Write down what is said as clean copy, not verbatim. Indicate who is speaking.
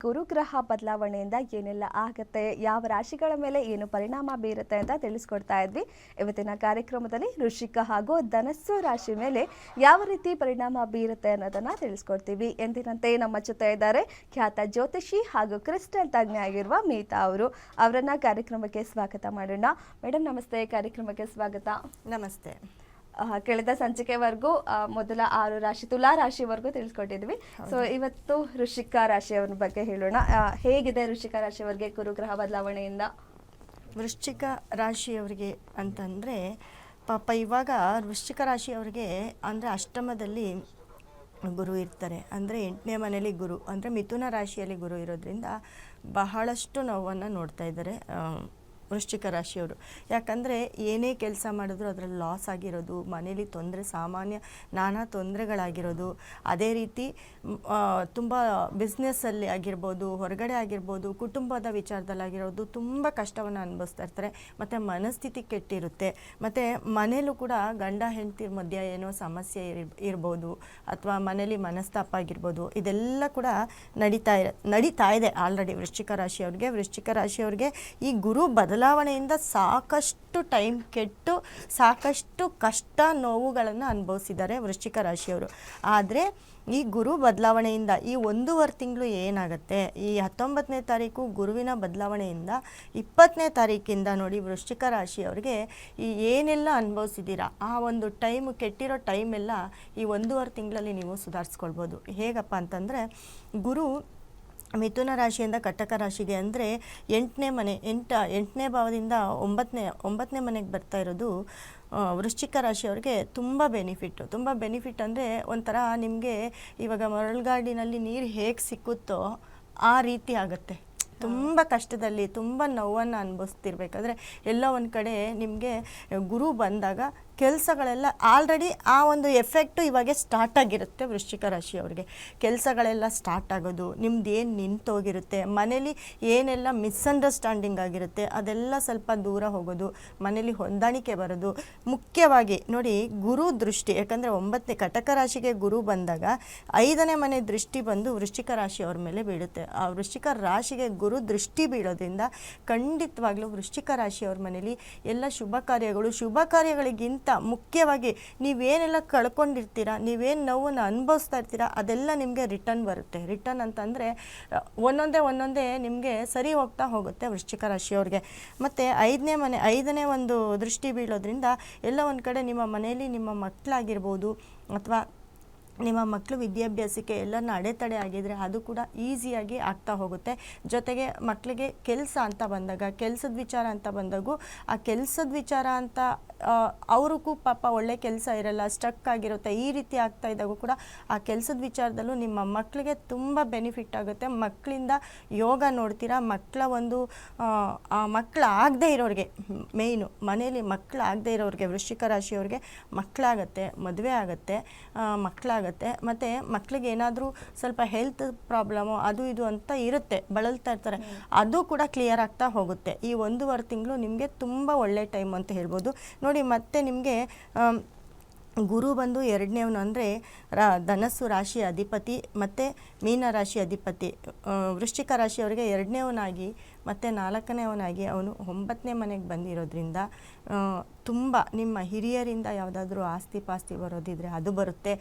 Speaker 1: ಗುರುಗ್ರಹ ಬದಲಾವಣೆಯಿಂದ ಏನೆಲ್ಲ ಆಗುತ್ತೆ, ಯಾವ ರಾಶಿಗಳ ಮೇಲೆ ಏನು ಪರಿಣಾಮ ಬೀರುತ್ತೆ ಅಂತ ತಿಳಿಸ್ಕೊಡ್ತಾ ಇದ್ವಿ. ಇವತ್ತಿನ ಕಾರ್ಯಕ್ರಮದಲ್ಲಿ ವೃಶ್ಚಿಕ ಹಾಗೂ ಧನಸ್ಸು ರಾಶಿ ಮೇಲೆ ಯಾವ ರೀತಿ ಪರಿಣಾಮ ಬೀರುತ್ತೆ ಅನ್ನೋದನ್ನ ತಿಳಿಸ್ಕೊಡ್ತೀವಿ. ಎಂದಿನಂತೆ ನಮ್ಮ ಜೊತೆ ಇದ್ದಾರೆ ಖ್ಯಾತ ಜ್ಯೋತಿಷಿ ಹಾಗೂ ಕ್ರಿಸ್ಟಲ್ ತಜ್ಞ ಆಗಿರುವ ಮೀತಾ ಅವರು. ಅವರನ್ನ ಕಾರ್ಯಕ್ರಮಕ್ಕೆ ಸ್ವಾಗತ ಮಾಡೋಣ. ಮೇಡಮ್ ನಮಸ್ತೆ, ಕಾರ್ಯಕ್ರಮಕ್ಕೆ ಸ್ವಾಗತ.
Speaker 2: ನಮಸ್ತೆ.
Speaker 1: ಕಳೆದ ಸಂಚಿಕೆವರೆಗೂ ಮೊದಲ 6 ರಾಶಿ ತುಲಾ ರಾಶಿವರೆಗೂ ತಿಳಿಸ್ಕೊಟ್ಟಿದ್ವಿ. ಸೊ ಇವತ್ತು ವೃಶ್ಚಿಕ ರಾಶಿಯವರ ಬಗ್ಗೆ ಹೇಳೋಣ. ಹೇಗಿದೆ ವೃಶ್ಚಿಕ ರಾಶಿಯವರಿಗೆ ಗುರುಗ್ರಹ ಬದಲಾವಣೆಯಿಂದ?
Speaker 2: ವೃಶ್ಚಿಕ ರಾಶಿಯವರಿಗೆ ಅಂತಂದರೆ ಪಾಪ ಇವಾಗ ವೃಶ್ಚಿಕ ರಾಶಿಯವರಿಗೆ ಅಂದರೆ ಅಷ್ಟಮದಲ್ಲಿ ಗುರು ಇರ್ತಾರೆ. ಅಂದರೆ 8ನೇ ಮನೆಯಲ್ಲಿ ಗುರು ಅಂದರೆ ಮಿಥುನ ರಾಶಿಯಲ್ಲಿ ಗುರು ಇರೋದ್ರಿಂದ ಬಹಳಷ್ಟು ನೋವನ್ನು ನೋಡ್ತಾ ಇದ್ದಾರೆ ವೃಶ್ಚಿಕ ರಾಶಿಯವರು. ಯಾಕಂದರೆ ಏನೇ ಕೆಲಸ ಮಾಡಿದ್ರು ಅದರಲ್ಲಿ ಲಾಸ್ ಆಗಿರೋದು, ಮನೇಲಿ ತೊಂದರೆ, ಸಾಮಾನ್ಯ ನಾನಾ ತೊಂದರೆಗಳಾಗಿರೋದು, ಅದೇ ರೀತಿ ತುಂಬ ಬಿಸ್ನೆಸ್ಸಲ್ಲಿ ಆಗಿರ್ಬೋದು, ಹೊರಗಡೆ ಆಗಿರ್ಬೋದು, ಕುಟುಂಬದ ವಿಚಾರದಲ್ಲಾಗಿರೋದು ತುಂಬ ಕಷ್ಟವನ್ನು ಅನುಭವಿಸ್ತಾ ಇರ್ತಾರೆ. ಮತ್ತು ಮನಸ್ಥಿತಿ ಕೆಟ್ಟಿರುತ್ತೆ. ಮತ್ತು ಮನೇಲೂ ಕೂಡ ಗಂಡ ಹೆಂಡತಿರ ಮಧ್ಯೆ ಏನೋ ಸಮಸ್ಯೆ ಇರ್ಬೋದು, ಅಥವಾ ಮನೇಲಿ ಮನಸ್ತಾಪ ಆಗಿರ್ಬೋದು. ಇದೆಲ್ಲ ಕೂಡ ನಡೀತಾ ಇದೆ ಆಲ್ರೆಡಿ ವೃಶ್ಚಿಕ ರಾಶಿಯವ್ರಿಗೆ. ಈ ಗುರು ಬದಲಾವಣೆಯಿಂದ ಸಾಕಷ್ಟು ಟೈಮ್ ಕೆಟ್ಟು ಸಾಕಷ್ಟು ಕಷ್ಟ ನೋವುಗಳನ್ನು ಅನುಭವಿಸಿದ್ದಾರೆ ವೃಶ್ಚಿಕ ರಾಶಿಯವರು. ಆದರೆ ಈ ಗುರು ಬದಲಾವಣೆಯಿಂದ ಈ 1.5 ತಿಂಗಳು ಏನಾಗುತ್ತೆ, ಈ 19ನೇ ತಾರೀಕು ಗುರುವಿನ ಬದಲಾವಣೆಯಿಂದ 20ನೇ ತಾರೀಕಿಂದ ನೋಡಿ ವೃಶ್ಚಿಕ ರಾಶಿಯವರಿಗೆ ಈ ಏನೆಲ್ಲ ಅನುಭವಿಸಿದ್ದೀರಾ ಆ ಒಂದು ಟೈಮ್, ಕೆಟ್ಟಿರೋ ಟೈಮ್ ಎಲ್ಲ ಈ 1.5 ತಿಂಗಳಲ್ಲಿ ನೀವು ಸುಧಾರಿಸ್ಕೊಳ್ಬೋದು. ಹೇಗಪ್ಪ ಅಂತಂದರೆ, ಗುರು ಮಿಥುನ ರಾಶಿಯಿಂದ ಕಟಕ ರಾಶಿಗೆ ಅಂದರೆ 8ನೇ ಭಾವದಿಂದ 9ನೇ ಮನೆಗೆ ಬರ್ತಾ ಇರೋದು ವೃಶ್ಚಿಕ ರಾಶಿಯವ್ರಿಗೆ ತುಂಬ ಬೆನಿಫಿಟ್ ಅಂದರೆ ಒಂಥರ ನಿಮಗೆ ಇವಾಗ ಮರಳುಗಾಡಿನಲ್ಲಿ ನೀರು ಹೇಗೆ ಸಿಕ್ಕುತ್ತೋ ಆ ರೀತಿ ಆಗುತ್ತೆ. ತುಂಬ ಕಷ್ಟದಲ್ಲಿ ತುಂಬ ನೋವನ್ನು ಅನುಭವಿಸ್ತಿರ್ಬೇಕಾದ್ರೆ ಎಲ್ಲ ಒಂದು ಕಡೆ ನಿಮಗೆ ಗುರು ಬಂದಾಗ ಕೆಲಸಗಳೆಲ್ಲ ಆಲ್ರೆಡಿ ಆ ಒಂದು ಎಫೆಕ್ಟು ಇವಾಗೆ ಸ್ಟಾರ್ಟ್ ಆಗಿರುತ್ತೆ ವೃಶ್ಚಿಕ ರಾಶಿಯವ್ರಿಗೆ. ಕೆಲಸಗಳೆಲ್ಲ ಸ್ಟಾರ್ಟ್ ಆಗೋದು, ನಿಮ್ದು ಏನು ನಿಂತೋಗಿರುತ್ತೆ, ಮನೇಲಿ ಏನೆಲ್ಲ ಮಿಸ್ಅಂಡರ್ಸ್ಟ್ಯಾಂಡಿಂಗ್ ಆಗಿರುತ್ತೆ ಅದೆಲ್ಲ ಸ್ವಲ್ಪ ದೂರ ಹೋಗೋದು, ಮನೇಲಿ ಹೊಂದಾಣಿಕೆ ಬರೋದು. ಮುಖ್ಯವಾಗಿ ನೋಡಿ ಗುರು ದೃಷ್ಟಿ, ಯಾಕಂದರೆ ಕಟಕ ರಾಶಿಗೆ ಗುರು ಬಂದಾಗ 5ನೇ ಮನೆ ದೃಷ್ಟಿ ಬಂದು ವೃಶ್ಚಿಕ ರಾಶಿಯವ್ರ ಮೇಲೆ ಬೀಳುತ್ತೆ. ಆ ವೃಶ್ಚಿಕ ರಾಶಿಗೆ ಗುರು ದೃಷ್ಟಿ ಬೀಳೋದ್ರಿಂದ ಖಂಡಿತವಾಗ್ಲೂ ವೃಶ್ಚಿಕ ರಾಶಿಯವ್ರ ಮನೇಲಿ ಎಲ್ಲ ಶುಭ ಕಾರ್ಯಗಳಿಗಿಂತ ಮುಖ್ಯವಾಗಿ ನೀವೇನೆಲ್ಲ ಕಳ್ಕೊಂಡಿರ್ತೀರ, ನೀವೇನು ನೋವನ್ನು ಅನುಭವಿಸ್ತಾ ಇರ್ತೀರ ಅದೆಲ್ಲ ನಿಮಗೆ ರಿಟರ್ನ್ ಬರುತ್ತೆ. ರಿಟರ್ನ್ ಅಂತಂದರೆ ಒಂದೊಂದೇ ನಿಮಗೆ ಸರಿ ಹೋಗುತ್ತೆ ವೃಶ್ಚಿಕ ರಾಶಿಯವ್ರಿಗೆ. ಮತ್ತು 5ನೇ ಒಂದು ದೃಷ್ಟಿ ಬೀಳೋದ್ರಿಂದ ಎಲ್ಲ ಒಂದು ಕಡೆ ನಿಮ್ಮ ಮನೆಯಲ್ಲಿ ನಿಮ್ಮ ಮಕ್ಕಳಾಗಿರ್ಬೋದು ಅಥವಾ ನಿಮ್ಮ ಮಕ್ಕಳು ವಿದ್ಯಾಭ್ಯಾಸಕ್ಕೆ ಎಲ್ಲರನ್ನ ಅಡೆತಡೆ ಆಗಿದ್ರೆ ಅದು ಕೂಡ ಈಸಿಯಾಗಿ ಆಗ್ತಾ ಹೋಗುತ್ತೆ. ಜೊತೆಗೆ ಮಕ್ಕಳಿಗೆ ಕೆಲಸ ಅಂತ ಬಂದಾಗ, ಕೆಲಸದ ವಿಚಾರ ಅಂತ ಬಂದಾಗೂ ಆ ಕೆಲಸದ ವಿಚಾರ ಅಂತ ಅವ್ರಿಗೂ ಪಾಪ ಒಳ್ಳೆ ಕೆಲಸ ಇರಲ್ಲ, ಸ್ಟಕ್ ಆಗಿರುತ್ತೆ. ಈ ರೀತಿ ಆಗ್ತಾ ಇದ್ದಾಗೂ ಕೂಡ ಆ ಕೆಲಸದ ವಿಚಾರದಲ್ಲೂ ನಿಮ್ಮ ಮಕ್ಕಳಿಗೆ ತುಂಬ ಬೆನಿಫಿಟ್ ಆಗುತ್ತೆ. ಮಕ್ಕಳಿಂದ ಯೋಗ ನೋಡ್ತೀರಾ. ಮಕ್ಕಳ ಒಂದು ಮಕ್ಕಳಾಗದೇ ಇರೋರಿಗೆ, ಮೇಯ್ನು ಮನೇಲಿ ಮಕ್ಕಳಾಗದೇ ಇರೋರಿಗೆ ವೃಶ್ಚಿಕ ರಾಶಿಯವ್ರಿಗೆ ಮಕ್ಕಳಾಗತ್ತೆ, ಮದುವೆ ಆಗುತ್ತೆ, ಮಕ್ಕಳಾಗತ್ತೆ. ಮತ್ತು ಮಕ್ಕಳಿಗೆ ಏನಾದರೂ ಸ್ವಲ್ಪ ಹೆಲ್ತ್ ಪ್ರಾಬ್ಲಮು ಅದು ಇದು ಅಂತ ಇರುತ್ತೆ, ಬಳಲ್ತಾ ಇರ್ತಾರೆ, ಅದು ಕೂಡ ಕ್ಲಿಯರ್ ಆಗ್ತಾ ಹೋಗುತ್ತೆ. ಈ 1.5 ತಿಂಗಳು ನಿಮಗೆ ತುಂಬ ಒಳ್ಳೆ ಟೈಮ್ ಅಂತ ಹೇಳ್ಬೋದು. ನೋಡಿ, ಮತ್ತೆ ನಿಮಗೆ ಗುರು ಬಂದು 2ನೇವನು ಅಂದರೆ ಧನಸ್ಸು ರಾಶಿ ಅಧಿಪತಿ ಮತ್ತು ಮೀನ ರಾಶಿ ಅಧಿಪತಿ. ವೃಶ್ಚಿಕ ರಾಶಿಯವರಿಗೆ 2ನೇವನಾಗಿ ಮತ್ತು 4ನೇವನಾಗಿ ಅವನು 9ನೇ ಮನೆಗೆ ಬಂದಿರೋದ್ರಿಂದ ತುಂಬ ನಿಮ್ಮ ಹಿರಿಯರಿಂದ ಯಾವುದಾದ್ರೂ ಆಸ್ತಿ ಪಾಸ್ತಿ ಬರೋದಿದ್ರೆ ಅದು ಬರುತ್ತೆ.